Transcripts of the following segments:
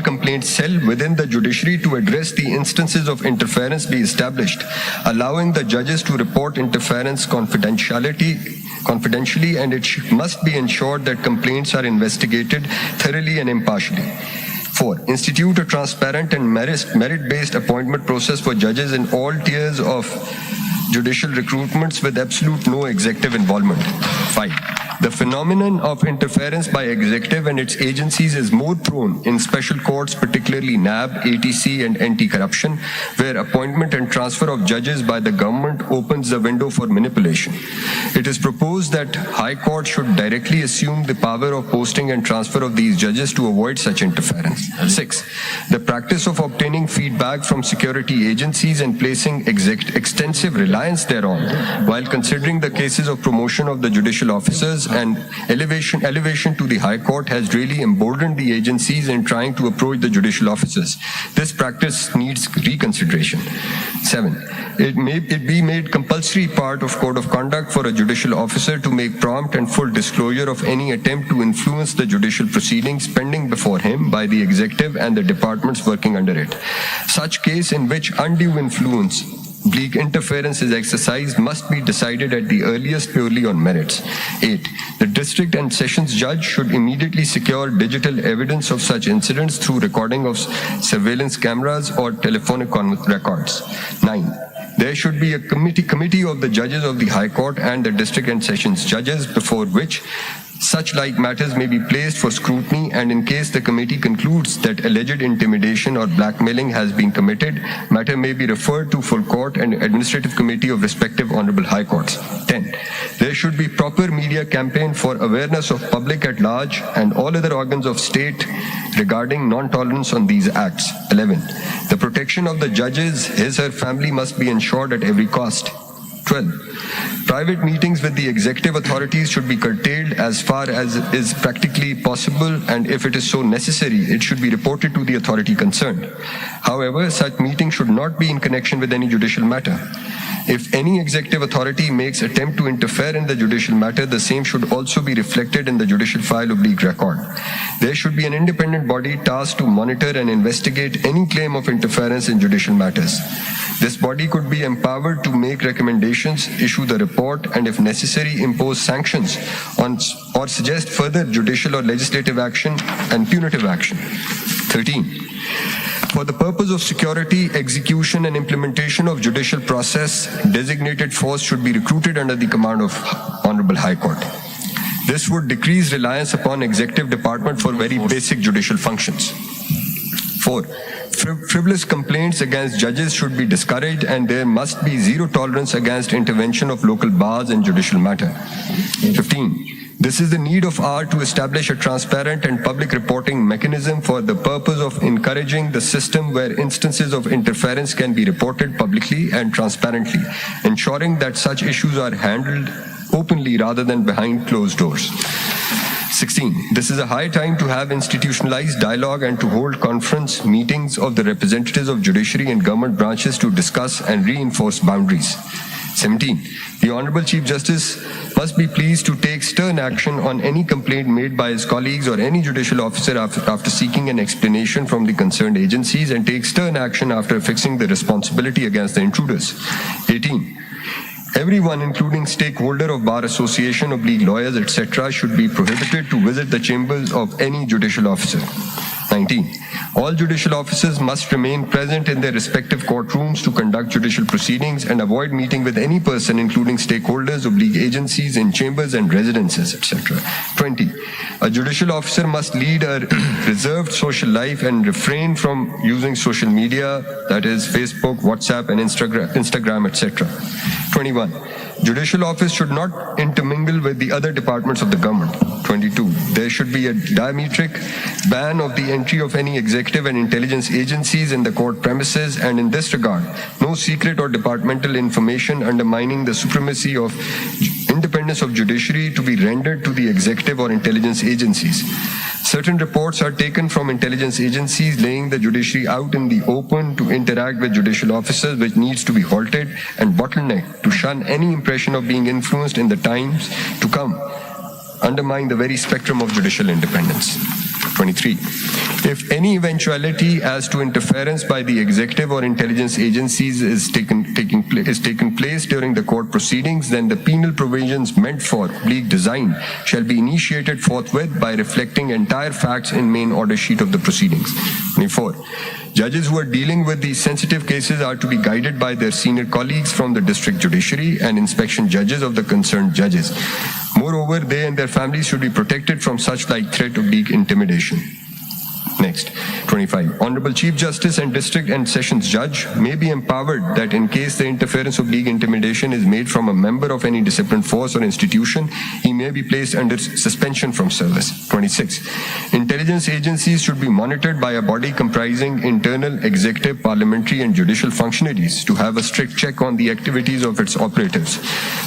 complaints cell within the judiciary to address the instances of interference be established, allowing the judges to report interference confidentially, and it must be ensured that complaints are investigated thoroughly and impartially. 4. Institute a transparent and merit-based appointment process for judges in all tiers of judicial recruitments with absolute no executive involvement. 5. The phenomenon of interference by executive and its agencies is more prone in special courts, particularly NAB, ATC, and anti-corruption, where appointment and transfer of judges by the government opens the window for manipulation. It is proposed that High Court should directly assume the power of posting and transfer of these judges to avoid such interference. 6. The practice of obtaining feedback from security agencies and placing extensive reliance thereon, while considering the cases of promotion of the judicial officers and elevation to the High Court, has really emboldened the agencies in trying to approach the judicial officers. This practice needs reconsideration. 7. It be made compulsory part of code of conduct for a judicial officer to make prompt and full disclosure of any attempt to influence the judicial proceedings pending before him by the executive and the departments working under it. Such case in which undue influence, bleak interference is exercised must be decided at the earliest purely on merits. 8. The district and sessions judge should immediately secure digital evidence of such incidents through recording of surveillance cameras or telephonic records. 9. There should be a committee of the judges of the High Court and the district and sessions judges before which such like matters may be placed for scrutiny, and in case the committee concludes that alleged intimidation or blackmailing has been committed, matter may be referred to full court and administrative committee of respective honorable high courts. 10. There should be proper media campaign for awareness of public at large and all other organs of state regarding non-tolerance on these acts. 11. The protection of the judges, his/her family must be ensured at every cost. 12. Private meetings with the executive authorities should be curtailed as far as is practically possible, and if it is so necessary, it should be reported to the authority concerned. However, such meetings should not be in connection with any judicial matter. If any executive authority makes attempt to interfere in the judicial matter, the same should also be reflected in the judicial file/record. There should be an independent body tasked to monitor and investigate any claim of interference in judicial matters. This body could be empowered to make recommendations, issue the report, and if necessary, impose sanctions on or suggest further judicial or legislative action and punitive action. 13. For the purpose of security, execution, and implementation of judicial process, designated force should be recruited under the command of Honorable High Court. This would decrease reliance upon executive department for very basic judicial functions. 4. Frivolous complaints against judges should be discouraged, and there must be zero tolerance against intervention of local bars in judicial matter. 15. This is the need of hour to establish a transparent and public reporting mechanism for the purpose of encouraging the system where instances of interference can be reported publicly and transparently, ensuring that such issues are handled openly rather than behind closed doors. 16. This is a high time to have institutionalized dialogue and to hold conference meetings of the representatives of judiciary and government branches to discuss and reinforce boundaries. 17. The Honorable Chief Justice must be pleased to take stern action on any complaint made by his colleagues or any judicial officer after seeking an explanation from the concerned agencies, and take stern action after fixing the responsibility against the intruders. 18. Everyone, including stakeholder of bar association, lawyers, etc., should be prohibited to visit the chambers of any judicial officer. 19. All judicial officers must remain present in their respective courtrooms to conduct judicial proceedings and avoid meeting with any person, including stakeholders, agencies in chambers and residences, etc. 20. A judicial officer must lead a reserved social life and refrain from using social media, that is Facebook, WhatsApp, and Instagram, etc. 21. Judicial office should not intermingle with the other departments of the government. 22. There should be a diametric ban of the entry of any executive and intelligence agencies in the court premises, and in this regard, no secret or departmental information undermining the supremacy of independence of judiciary to be rendered to the executive or intelligence agencies. Certain reports are taken from intelligence agencies laying the judiciary out in the open to interact with judicial officers, which needs to be halted and bottlenecked to shun any impression of being influenced in the times to come, undermine the very spectrum of judicial independence. 23. If any eventuality as to interference by the executive or intelligence agencies is taken place during the court proceedings, then the penal provisions meant for bleak design shall be initiated forthwith by reflecting entire facts in main order sheet of the proceedings. 24. Judges who are dealing with these sensitive cases are to be guided by their senior colleagues from the district judiciary and inspection judges of the concerned judges. Moreover, they and their families should be protected from such like threat of bleak intimidation. Next, 25. Honorable Chief Justice and District and Sessions Judge may be empowered that in case the interference of league intimidation is made from a member of any disciplined force or institution, he may be placed under suspension from service. 26. Intelligence agencies should be monitored by a body comprising internal, executive, parliamentary and judicial functionaries to have a strict check on the activities of its operatives.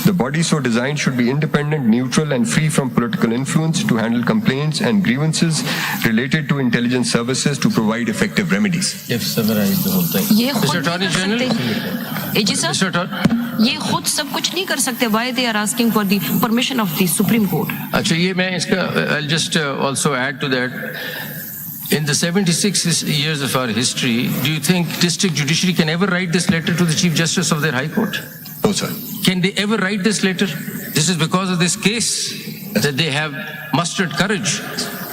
The body so designed should be independent, neutral and free from political influence to handle complaints and grievances related to intelligence services to provide effective remedies. If summarize the whole thing. Mr. Attorney General, Mr. Attorney, ये खुद सब कुछ नहीं कर सकते. Why they are asking for the permission of the Supreme Court? अच्छा ये मैं इसका I'll just also add to that. In the 76 years of our history, do you think district judiciary can ever write this letter to the Chief Justice of their High Court? No, sir. Can they ever write this letter? This is because of this case that they have mustered courage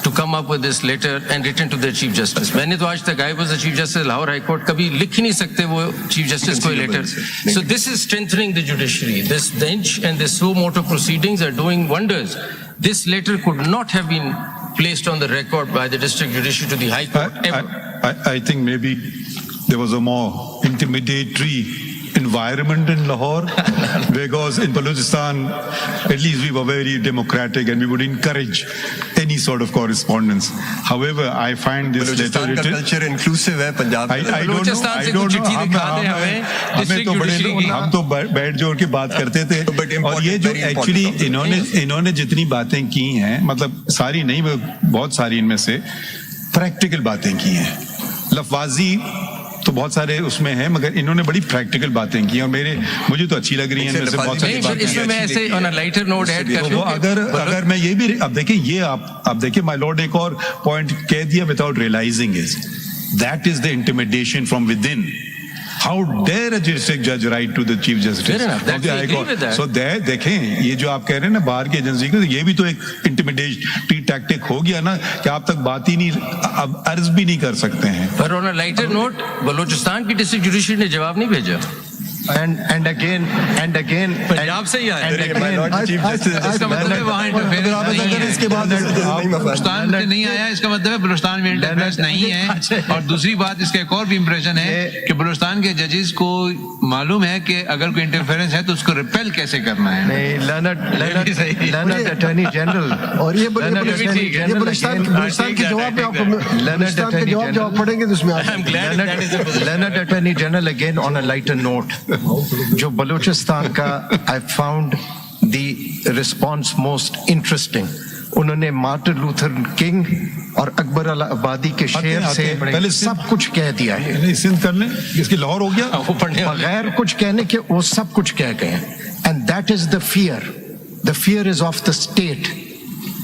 to come up with this letter and written to their Chief Justice. मैंने तो आज तक I was the Chief Justice Lahore High Court कभी लिख ही नहीं सकते वो Chief Justice को letter. So this is strengthening the judiciary. This bench and the suo motu proceedings are doing wonders. This letter could not have been placed on the record by the district judiciary to the High Court ever. I think maybe there was a more intimidatory environment in Lahore because in Balochistan at least we were very democratic and we would encourage any sort of correspondence. However, I find this letter written. Culture inclusive है पंजाब में. I don't know. हम तो बैठ जोड़ के बात करते थे और ये जो एक्चुअली इन्होंने जितनी बातें की हैं मतलब सारी नहीं बहुत सारी इनमें से प्रैक्टिकल बातें की हैं. लफाजी तो बहुत सारे उसमें हैं मगर इन्होंने बड़ी प्रैक्टिकल बातें की और मुझे तो अच्छी लग रही है. इनमें से बहुत सारी बातें इसमें मैं ऐसे on a lighter note add कर दूं. अगर मैं ये भी अब देखिए ये आप देखिए माय लॉर्ड एक और पॉइंट कह दिया without realising is that is the intimidation from within. How dare a district judge write to the Chief Justice of the High Court? So there देखें ये जो आप कह रहे हैं ना बाहर की एजेंसी को ये भी तो एक इंटिमिडेटरी टैक्टिक हो गया ना कि आप तक बात ही नहीं अब अर्ज भी नहीं कर सकते हैं. पर on a lighter note Balochistan की डिस्ट्रिक्ट जुडिशरी ने जवाब नहीं भेजा. And again पंजाब से ही आया. इसका मतलब वहाँ बलूचिस्तान से नहीं आया इसका मतलब है बलूचिस्तान में इंटरफेरेंस नहीं है. और दूसरी बात इसका एक और भी इंप्रेशन है कि बलूचिस्तान के जजेस को मालूम है कि अगर कोई इंटरफेरेंस है तो उसको रिपेल कैसे करना है. लर्नड अटॉर्नी जनरल और ये बलूचिस्तान के जवाब में आपको जवाब पढ़ेंगे तो उसमें learned attorney general again on a lighter note जो बलूचिस्तान का I found the response most interesting. उन्होंने मार्टिन लूथर किंग और अकबर अल आबादी के शेर से पहले सब कुछ कह दिया है. सिंध करने इसकी लाहौर हो गया बगैर कुछ कहने के वो सब कुछ कह गए. And that is the fear is of the state.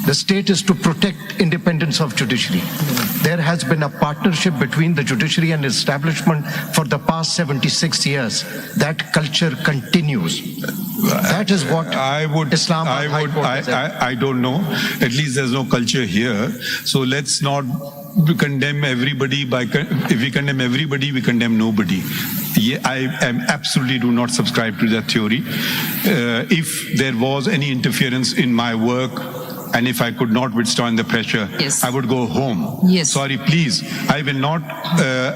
The state is to protect independence of judiciary. There has been a partnership between the judiciary and establishment for the past 76 years. That culture continues. That is what I don't know. At least there's no culture here. So let's not condemn everybody if we condemn everybody, we condemn nobody. I absolutely do not subscribe to that theory. If there was any interference in my work, and if I could not withstand the pressure, yes, I would go home. Yes. Sorry, please. I will not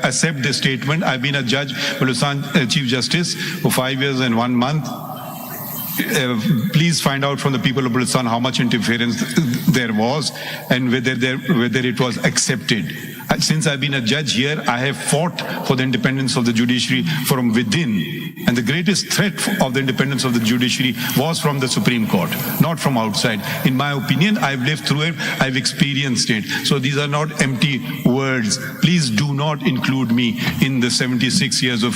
accept this statement. I've been a judge, Balochistan Chief Justice, for 5 years and 1 month. Please find out from the people of Balochistan how much interference there was and whether it was accepted. Since I've been a judge here, I have fought for the independence of the judiciary from within. And the greatest threat of the independence of the judiciary was from the Supreme Court, not from outside. In my opinion, I've lived through it, I've experienced it. So these are not empty words. Please do not include me in the 76 years of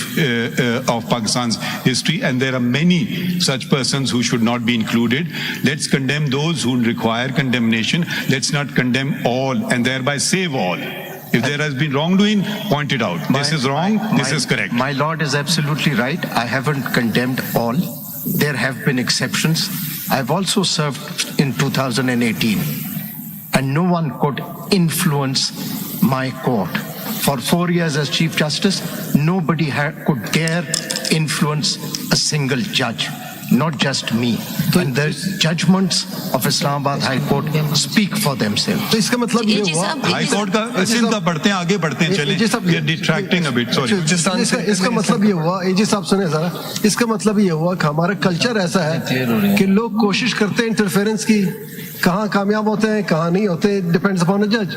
Pakistan's history. And there are many such persons who should not be included. Let's condemn those who require condemnation. Let's not condemn all and thereby save all. If there has been wrongdoing, point it out. This is wrong, this is correct. My lord is absolutely right. I haven't condemned all. There have been exceptions. I've also served in 2018, and no one could influence my court. For 4 years as Chief Justice, nobody could dare influence a single judge, not just me. And the judgments of Islamabad High Court speak for themselves. तो इसका मतलब ये हुआ high court का चिंता बढ़ते हैं, आगे बढ़ते हैं, चले we are detracting a bit, sorry. इसका मतलब ये हुआ, एजी साहब सुने जरा, इसका मतलब ये हुआ कि हमारा कल्चर ऐसा है कि लोग कोशिश करते हैं इंटरफेरेंस की, कहाँ कामयाब होते हैं कहाँ नहीं होते, डिपेंड्स अपॉन अ जज.